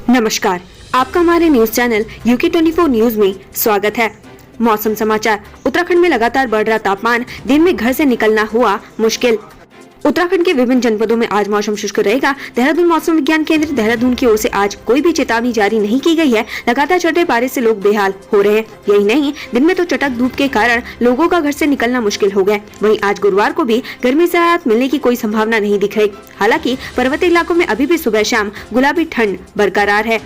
नमस्कार, आपका हमारे न्यूज चैनल UK24 न्यूज में स्वागत है। मौसम समाचार। उत्तराखंड में लगातार बढ़ रहा तापमान, दिन में घर से निकलना हुआ मुश्किल। उत्तराखंड के विभिन्न जनपदों में आज मौसम शुष्क रहेगा। देहरादून मौसम विज्ञान केंद्र देहरादून की ओर से आज कोई भी चेतावनी जारी नहीं की गई है। लगातार चल रहे बारिश से लोग बेहाल हो रहे हैं। यही नहीं, दिन में तो चटक धूप के कारण लोगों का घर से निकलना मुश्किल हो गया। वहीं आज गुरुवार को भी गर्मी से राहत मिलने की कोई संभावना नहीं दिख रही। हालांकि पर्वतीय इलाकों में अभी भी सुबह शाम गुलाबी ठंड बरकरार है।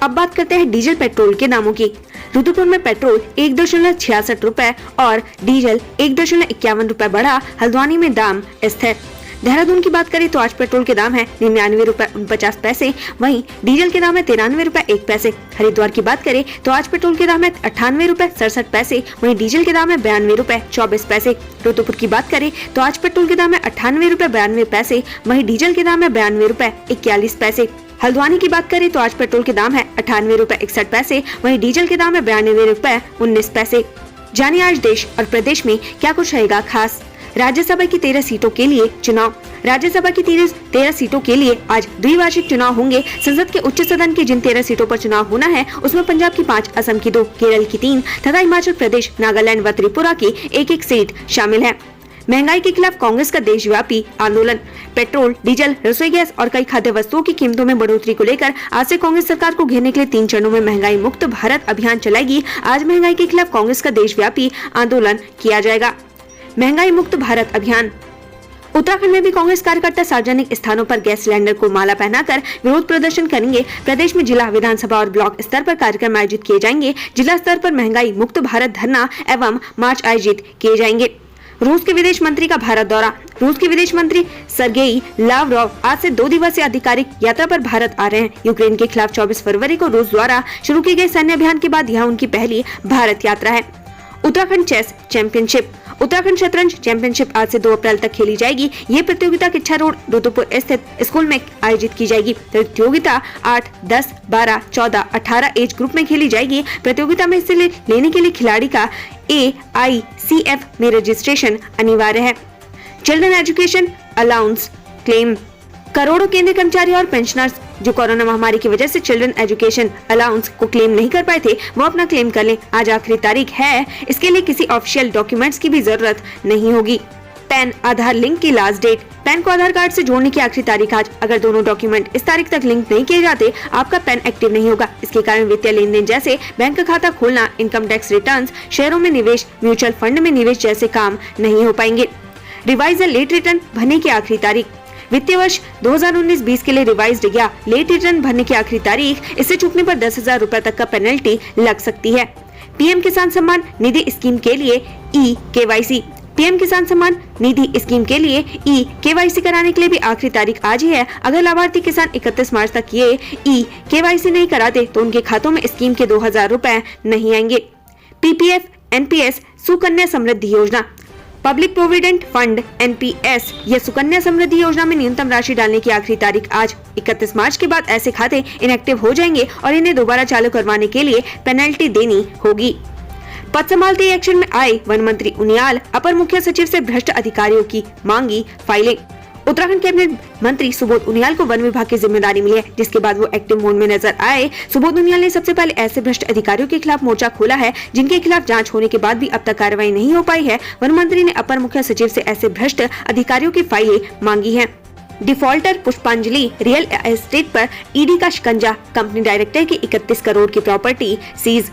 अब बात करते हैं डीजल पेट्रोल के दामों की। रुद्रपुर में पेट्रोल 1.66 रुपए और डीजल 1.51 रुपए बढ़ा। हल्द्वानी में दाम स्थिर। देहरादून की बात करें तो आज पेट्रोल के दाम है 99 रुपए 49 पैसे, वहीं डीजल के दाम है 93 रुपए 1 पैसे। हरिद्वार की बात करें तो आज पेट्रोल के दाम है 98 रुपए 67 पैसे, वहीं डीजल के दाम है 92 रुपए 24 पैसे। रुद्रपुर की बात करें तो आज पेट्रोल के दाम है 98 रुपए 92 पैसे, वहीं डीजल के दाम है 92 रुपए 41 पैसे। हल्द्वानी की बात करें तो आज पेट्रोल के दाम है 98 रुपए 61 पैसे, वहीं डीजल के दाम है 92 रुपए 19 पैसे। जानिए आज देश और प्रदेश में क्या कुछ रहेगा खास। राज्यसभा की 13 सीटों के लिए चुनाव। राज्यसभा की 13 सीटों के लिए आज द्विवार्षिक चुनाव होंगे। संसद के उच्च सदन की जिन 13 सीटों पर चुनाव होना है उसमें पंजाब की 5, असम की 2, केरल की 3 तथा हिमाचल प्रदेश, नागालैंड व त्रिपुरा की एक सीट शामिल है। महंगाई के खिलाफ कांग्रेस का देशव्यापी आंदोलन। पेट्रोल, डीजल, रसोई गैस और कई खाद्य वस्तुओं की कीमतों में बढ़ोतरी को लेकर आज से कांग्रेस सरकार को घेरने के लिए 3 चरणों में महंगाई मुक्त भारत अभियान चलाएगी। आज महंगाई के खिलाफ कांग्रेस का देशव्यापी आंदोलन किया जाएगा। महंगाई मुक्त भारत अभियान। उत्तराखंड में भी कांग्रेस कार्यकर्ता सार्वजनिक स्थानों पर गैस सिलेंडर को माला पहनाकर विरोध प्रदर्शन करेंगे। प्रदेश में जिला, विधानसभा और ब्लॉक स्तर पर कार्यक्रम आयोजित किए जाएंगे। जिला स्तर पर महंगाई मुक्त भारत धरना एवं मार्च आयोजित किए जाएंगे। रूस के विदेश मंत्री का भारत दौरा। रूस के विदेश मंत्री सर्गेई लावरोव आज से 2 दिवसीय आधिकारिक यात्रा पर भारत आ रहे हैं। यूक्रेन के खिलाफ 24 फरवरी को रूस द्वारा शुरू किए गए सैन्य अभियान के बाद यह उनकी पहली भारत यात्रा है। Uttarakhand chess championship. उत्तराखंड शतरंज चैंपियनशिप आज से 2 अप्रैल तक खेली जाएगी। ये प्रतियोगिता किच्छा रोड रुद्रपुर स्थित स्कूल में आयोजित की जाएगी। प्रतियोगिता 8, 10, 12, 14, 18 एज ग्रुप में खेली जाएगी। प्रतियोगिता में हिस्से लेने के लिए खिलाड़ी का AICF में रजिस्ट्रेशन अनिवार्य है। Children education allowance claim. करोड़ों केंद्रीय कर्मचारी और पेंशनर्स जो कोरोना महामारी की वजह से चिल्ड्रन एजुकेशन अलाउंस को क्लेम नहीं कर पाए थे, वो अपना क्लेम कर लें। आज आखिरी तारीख है। इसके लिए किसी ऑफिशियल डॉक्यूमेंट्स की भी जरूरत नहीं होगी। पैन आधार लिंक की लास्ट डेट। पैन को आधार कार्ड से जोड़ने की आखिरी तारीख आज। अगर दोनों डॉक्यूमेंट इस तारीख तक लिंक नहीं किए जाते, आपका पैन एक्टिव नहीं होगा। इसके कारण वित्तीय लेन देन जैसे बैंक का खाता खोलना, इनकम टैक्स रिटर्न्स, शेयरों में निवेश, म्यूचुअल फंड में निवेश जैसे काम नहीं हो पाएंगे। रिवाइज लेट रिटर्न भरने की आखिरी तारीख। वित्तीय वर्ष 2019-20 के लिए रिवाइज्ड या लेट रिटर्न भरने की आखिरी तारीख। इससे चूकने पर 10,000 रुपए तक का पेनल्टी लग सकती है। पीएम किसान सम्मान निधि स्कीम के लिए EKYC। पीएम किसान सम्मान निधि स्कीम के लिए EKYC कराने के लिए भी आखिरी तारीख आज ही है। अगर लाभार्थी किसान 31 मार्च तक ये EKYC नहीं कराते तो उनके खातों में स्कीम के 2,000 रुपए नहीं आएंगे। PPF NPS सुकन्या समृद्धि योजना। पब्लिक प्रोविडेंट फंड NPS या सुकन्या समृद्धि योजना में न्यूनतम राशि डालने की आखिरी तारीख आज। 31 मार्च के बाद ऐसे खाते इनएक्टिव हो जाएंगे और इन्हें दोबारा चालू करवाने के लिए पेनल्टी देनी होगी। पद संभालते ही एक्शन में आए वन मंत्री उनियाल। अपर मुख्य सचिव से भ्रष्ट अधिकारियों की मांगी फाइलें। उत्तराखंड कैबिनेट मंत्री सुबोध उनियाल को वन विभाग की जिम्मेदारी मिली है, जिसके बाद वो एक्टिव मोड में नजर आए। सुबोध उनियाल ने सबसे पहले ऐसे भ्रष्ट अधिकारियों के खिलाफ मोर्चा खोला है जिनके खिलाफ जांच होने के बाद भी अब तक कार्रवाई नहीं हो पाई है। वन मंत्री ने अपर मुख्य सचिव से ऐसे भ्रष्ट अधिकारियों की फाइलें मांगी है। डिफॉल्टर पुष्पांजलि रियल एस्टेट पर ED का शिकंजा। कंपनी डायरेक्टर की 31 करोड़ की प्रॉपर्टी सीज।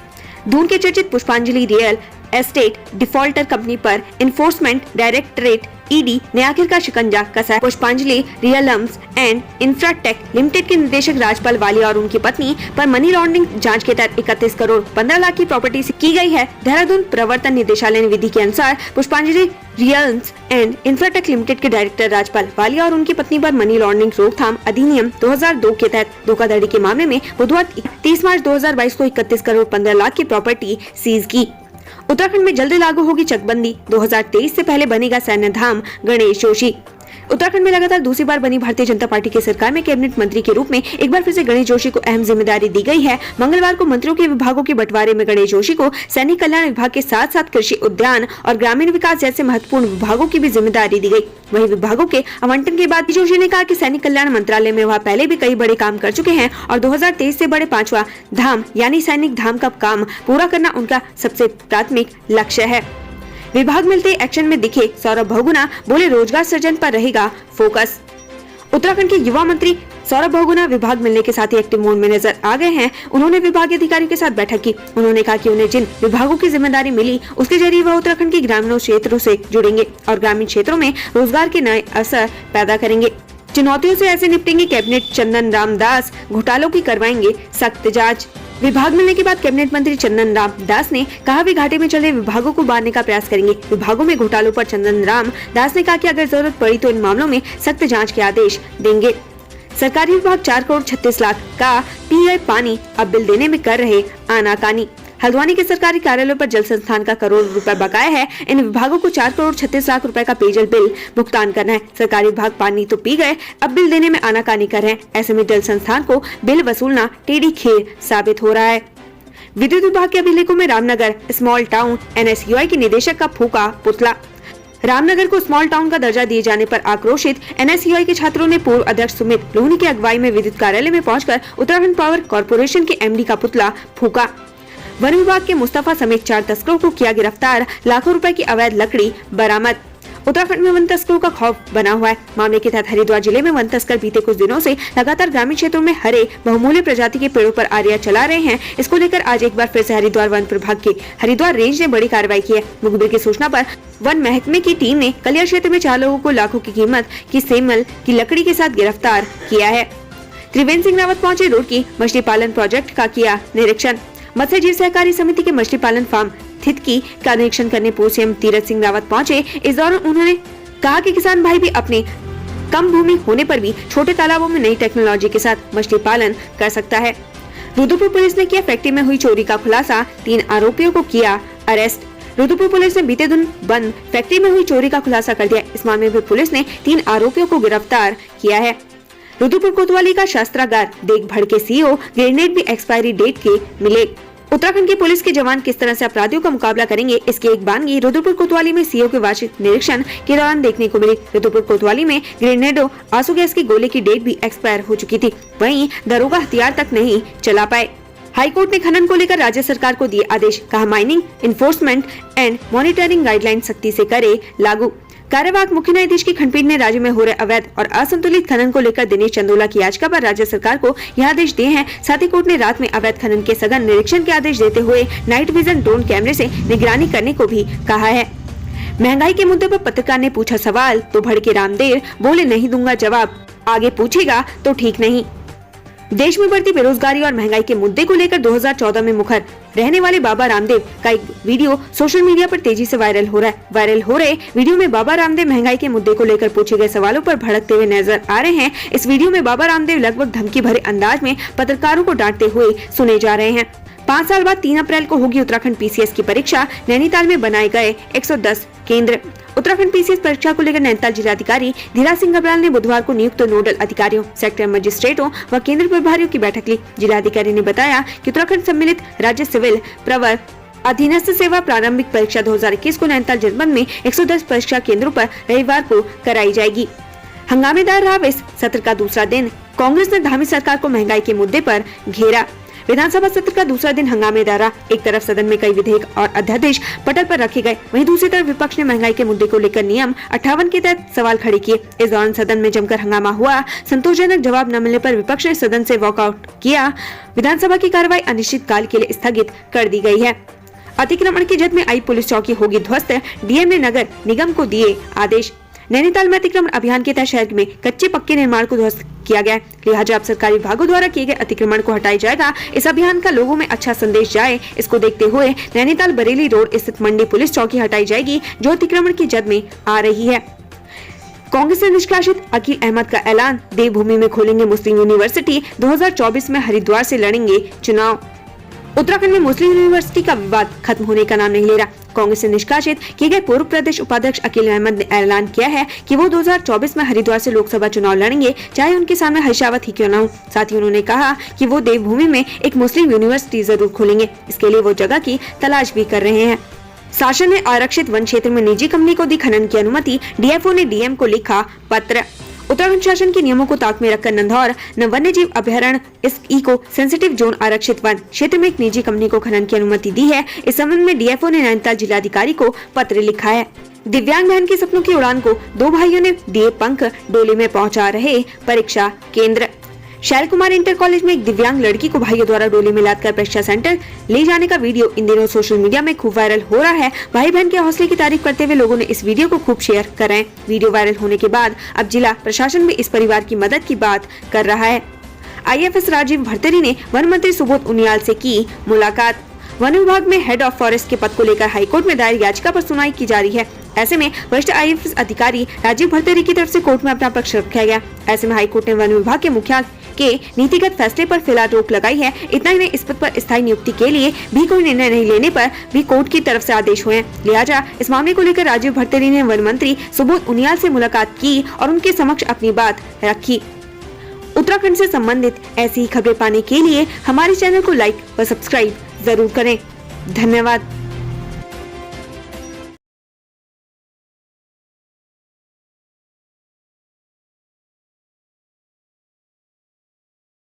दून के चर्चित पुष्पांजलि रियल एस्टेट डिफॉल्टर कंपनी पर एनफोर्समेंट डायरेक्टरेट ED ने आखिर का शिकंजा कसा है। पुष्पांजलि रियल्स एंड इंफ्राटेक लिमिटेड के निदेशक राजपाल वालिया और उनकी पत्नी पर मनी लॉन्ड्रिंग जांच के तहत 31 करोड़ 15 लाख की प्रॉपर्टी की गई है। देहरादून प्रवर्तन निदेशालय ने विधि के अनुसार पुष्पांजलि रियल्स एंड इंफ्राटेक लिमिटेड के डायरेक्टर राजपाल वालिया और उनकी पत्नी पर मनी लॉन्ड्रिंग रोकथाम अधिनियम 2002 के तहत धोखाधड़ी के मामले में बुधवार 30 मार्च 2022 को 31 करोड़ 15 लाख की प्रॉपर्टी सीज की। उत्तराखंड में जल्दी लागू होगी चकबंदी। 2023 से पहले बनेगा सैन्य धाम गणेश जोशी। उत्तराखंड में लगातार दूसरी बार बनी भारतीय जनता पार्टी की सरकार में कैबिनेट मंत्री के रूप में एक बार फिर से गणेश जोशी को अहम जिम्मेदारी दी गई है। मंगलवार को मंत्रियों के विभागों के बंटवारे में गणेश जोशी को सैनिक कल्याण विभाग के साथ साथ कृषि, उद्यान और ग्रामीण विकास जैसे महत्वपूर्ण विभागों की भी जिम्मेदारी दी गई। वहीं विभागों के आवंटन के बाद जोशी ने कहा कि सैनिक कल्याण मंत्रालय में वह पहले भी कई बड़े काम कर चुके हैं और 2023 से बड़े 5वां धाम यानी सैनिक धाम का काम पूरा करना उनका सबसे प्राथमिक लक्ष्य है। विभाग मिलते एक्शन में दिखे सौरभ बहुगुणा, बोले रोजगार सृजन पर रहेगा फोकस। उत्तराखंड के युवा मंत्री सौरभ बहुगुणा विभाग मिलने के साथ ही एक्टिव मोड में नजर आ गए हैं। उन्होंने विभागीय अधिकारियों के साथ बैठक की। उन्होंने कहा कि उन्हें जिन विभागों की जिम्मेदारी मिली उसके जरिए वह उत्तराखंड के ग्रामीण क्षेत्रों से जुड़ेंगे और ग्रामीण क्षेत्रों में रोजगार के नए अवसर पैदा करेंगे। चुनौतियों से ऐसे निपटेंगे। कैबिनेट चंदन राम दास घोटालों की करवाएंगे सख्त जांच। विभाग मिलने के बाद कैबिनेट मंत्री चंदन राम दास ने कहा भी घाटे में चल रहे विभागों को बांधने का प्रयास करेंगे। विभागों में घोटालों पर चंदन राम दास ने कहा कि अगर जरूरत पड़ी तो इन मामलों में सख्त जांच के आदेश देंगे। सरकारी विभाग 4 करोड़ 36 लाख का पीए पानी अब बिल देने में कर रहे आनाकानी। हल्द्वानी के सरकारी कार्यालयों पर जल संस्थान का करोड़ रुपए बकाया है। इन विभागों को 4 करोड़ 36 लाख रुपए का पेयजल बिल भुगतान करना है। सरकारी विभाग पानी तो पी गए, अब बिल देने में आनाकानी कर रहे हैं। ऐसे में जल संस्थान को बिल वसूलना टेढ़ी खीर साबित हो रहा है। विद्युत विभाग के अभिलेखों में रामनगर स्मॉल टाउन एनएसयूआई के निदेशक का फूका पुतला। रामनगर को स्मॉल टाउन का दर्जा दिए जाने पर आक्रोशित एनएसयूआई के छात्रों ने पूर्व अध्यक्ष सुमित लोहनी की अगुवाई में विद्युत कार्यालय में पहुंचकर उत्तराखंड पावर कॉर्पोरेशन के एमडी का पुतला फूका। वन विभाग के मुस्तफा समेत 4 तस्करों को किया गिरफ्तार। लाखों रुपए की अवैध लकड़ी बरामद। उत्तराखंड में वन तस्करों का खौफ बना हुआ है। मामले के तहत हरिद्वार जिले में वन तस्कर बीते कुछ दिनों से लगातार ग्रामीण क्षेत्रों में हरे बहुमूल्य प्रजाति के पेड़ों पर आरिया चला रहे हैं। इसको लेकर आज एक बार फिर से हरिद्वार वन प्रभाग के हरिद्वार रेंज ने बड़ी कार्रवाई की है। मुखबिर की सूचना पर वन महकमे की टीम ने कलिया क्षेत्र में 4 लोगों को लाखों की कीमत की सेमल की लकड़ी के साथ गिरफ्तार किया है। त्रिवेंद्र सिंह रावत पहुंचे रुड़की मछली पालन प्रोजेक्ट का किया निरीक्षण। मत्स्य जीव सहकारी समिति के मछली पालन फार्म थितकी का निरीक्षण करने पूर्व सीएम तीरथ सिंह रावत पहुंचे। इस दौरान उन्होंने कहा कि किसान भाई भी अपने कम भूमि होने पर भी छोटे तालाबों में नई टेक्नोलॉजी के साथ मछली पालन कर सकता है। रुद्रपुर पुलिस ने किया फैक्ट्री में हुई चोरी का खुलासा। 3 आरोपियों को किया अरेस्ट। रुद्रपुर पुलिस ने बीते दिन बंद फैक्ट्री में हुई चोरी का खुलासा कर दिया। इस मामले में पुलिस ने 3 आरोपियों को गिरफ्तार किया है। रुद्रपुर कोतवाली का शस्त्रागार देख भड़के सीओ, ग्रेनेड भी एक्सपायरी डेट के मिले। उत्तराखंड की पुलिस के जवान किस तरह से अपराधियों का मुकाबला करेंगे, इसकी एक बानगी रुद्रपुर कोतवाली में सीओ के वार्षिक निरीक्षण के दौरान देखने को मिली। रुद्रपुर कोतवाली में ग्रेनेडो आंसू गैस की गोले की डेट भी एक्सपायर हो चुकी थी। वहीं दरोगा हथियार तक नहीं चला पाए। हाईकोर्ट ने खनन को लेकर राज्य सरकार को दिए आदेश। कहा mining enforcement and monitoring guideline सख्ती से करे लागू। कार्यवाहक मुख्य न्यायाधीश की खंडपीठ ने राज्य में हो रहे अवैध और असंतुलित खनन को लेकर दिनेश चंदोला की याचिका पर राज्य सरकार को यह आदेश दिए हैं। साथ ही कोर्ट ने रात में अवैध खनन के सघन निरीक्षण के आदेश देते हुए नाइट विजन ड्रोन कैमरे से निगरानी करने को भी कहा है। महंगाई के मुद्दे पर पत्रकार ने पूछा सवाल तो भड़के रामदेव, बोले नहीं दूंगा जवाब, आगे पूछेगा तो ठीक नहीं। देश में बढ़ती बेरोजगारी और महंगाई के मुद्दे को लेकर 2014 में मुखर रहने वाले बाबा रामदेव का एक वीडियो सोशल मीडिया पर तेजी से वायरल हो रहा है। वायरल हो रहे वीडियो में बाबा रामदेव महंगाई के मुद्दे को लेकर पूछे गए सवालों पर भड़कते हुए नजर आ रहे हैं। इस वीडियो में बाबा रामदेव लगभग धमकी भरे अंदाज में पत्रकारों को डांटते हुए सुने जा रहे हैं। 5 साल बाद 3 अप्रैल को होगी उत्तराखंड पीसीएस की परीक्षा। नैनीताल में बनाए गए 110 केंद्र। उत्तराखंड पीसीएस परीक्षा को लेकर नैनीताल जिलाधिकारी धीराज सिंह घबराल ने बुधवार को नियुक्त नोडल अधिकारियों, सेक्टर मजिस्ट्रेटों व केंद्र प्रभारियों की बैठक ली। जिलाधिकारी ने बताया कि उत्तराखंड सम्मिलित राज्य सिविल प्रवर अधीनस्थ सेवा प्रारंभिक परीक्षा 2021 को नैनीताल जनपद में 110 परीक्षा केंद्रों पर रविवार को कराई जाएगी। हंगामेदार रहा इस सत्र का दूसरा दिन। कांग्रेस ने धामी सरकार को महंगाई के मुद्दे पर घेरा। विधानसभा सत्र का दूसरा दिन हंगामेदार रहा। एक तरफ सदन में कई विधेयक और अध्यादेश पटल पर रखे गए, वहीं दूसरी तरफ विपक्ष ने महंगाई के मुद्दे को लेकर नियम 58 के तहत सवाल खड़े किए। इस दौरान सदन में जमकर हंगामा हुआ। संतोषजनक जवाब न मिलने पर विपक्ष ने सदन से वॉकआउट किया। विधानसभा की कार्रवाई अनिश्चित काल के लिए स्थगित कर दी गई है। अतिक्रमण की जद में आई पुलिस चौकी होगी ध्वस्त। डीएम ने नगर निगम को दिए आदेश। नैनीताल में अतिक्रमण अभियान के तहत शहर में कच्चे पक्के निर्माण को ध्वस्त किया गया। लिहाजा अब सरकारी विभागों द्वारा किए गए अतिक्रमण को हटाया जाएगा। इस अभियान का लोगों में अच्छा संदेश जाए, इसको देखते हुए नैनीताल बरेली रोड स्थित मंडी पुलिस चौकी हटाई जाएगी, जो अतिक्रमण की जद में आ रही है। कांग्रेस से निष्कासित अकील अहमद का ऐलान। देवभूमि में खोलेंगे मुस्लिम यूनिवर्सिटी। 2024 में हरिद्वार से लड़ेंगे चुनाव। उत्तराखंड में मुस्लिम यूनिवर्सिटी का विवाद खत्म होने का नाम नहीं ले रहा। कांग्रेस से निष्कासित किए गए पूर्व प्रदेश उपाध्यक्ष अकील अहमद ने ऐलान किया है कि वो 2024 में हरिद्वार से लोकसभा चुनाव लड़ेंगे, चाहे उनके सामने हर्षावत ही क्यों न हो। साथ ही उन्होंने कहा कि वो देवभूमि में एक मुस्लिम यूनिवर्सिटी जरूर खोलेंगे। इसके लिए वो जगह की तलाश भी कर रहे हैं। शासन ने आरक्षित वन क्षेत्र में निजी कंपनी को दी खनन की अनुमति, डीएफओ ने डीएम को लिखा पत्र। उत्तराखंड शासन के नियमों को ताक में रखकर नंधौर वन्य जीव अभयारण्य इस इको सेंसिटिव जोन आरक्षित वन क्षेत्र में एक निजी कंपनी को खनन की अनुमति दी है। इस संबंध में डीएफओ ने नैनीताल जिलाधिकारी को पत्र लिखा है। दिव्यांग बहन के सपनों की उड़ान को 2 भाइयों ने दिए पंख, डोली में पहुंचा रहे परीक्षा केंद्र। शैल कुमार इंटर कॉलेज में एक दिव्यांग लड़की को भाइयों द्वारा डोली में लादकर परीक्षा सेंटर ले जाने का वीडियो इन दिनों सोशल मीडिया में खूब वायरल हो रहा है। भाई बहन के हौसले की तारीफ करते हुए लोगों ने इस वीडियो को खूब शेयर कर रहे हैं। वीडियो वायरल होने के बाद अब जिला प्रशासन भी इस परिवार की मदद की बात कर रहा है। IAFS राजीव भरतरी ने वन मंत्री सुबोध उनियाल से की मुलाकात। वन विभाग में हेड ऑफ फॉरेस्ट के पद को लेकर हाईकोर्ट में दायर याचिका पर सुनवाई की जा रही है। ऐसे में वरिष्ठ IAFS अधिकारी राजीव भरतरी की तरफ से कोर्ट में अपना पक्ष रखा गया। ऐसे में हाईकोर्ट ने वन विभाग के मुखिया के नीतिगत फैसले पर फिलहाल रोक लगाई है। इतना ही नहीं, इस पद पर स्थायी नियुक्ति के लिए भी कोई निर्णय नहीं लेने पर भी कोर्ट की तरफ से आदेश हुए हैं। लिहाजा इस मामले को लेकर राजीव भरतरी ने वन मंत्री सुबोध उनियाल से मुलाकात की और उनके समक्ष अपनी बात रखी। उत्तराखंड से संबंधित ऐसी ही खबरें पाने के लिए हमारे चैनल को लाइक व सब्सक्राइब जरूर करें। धन्यवाद।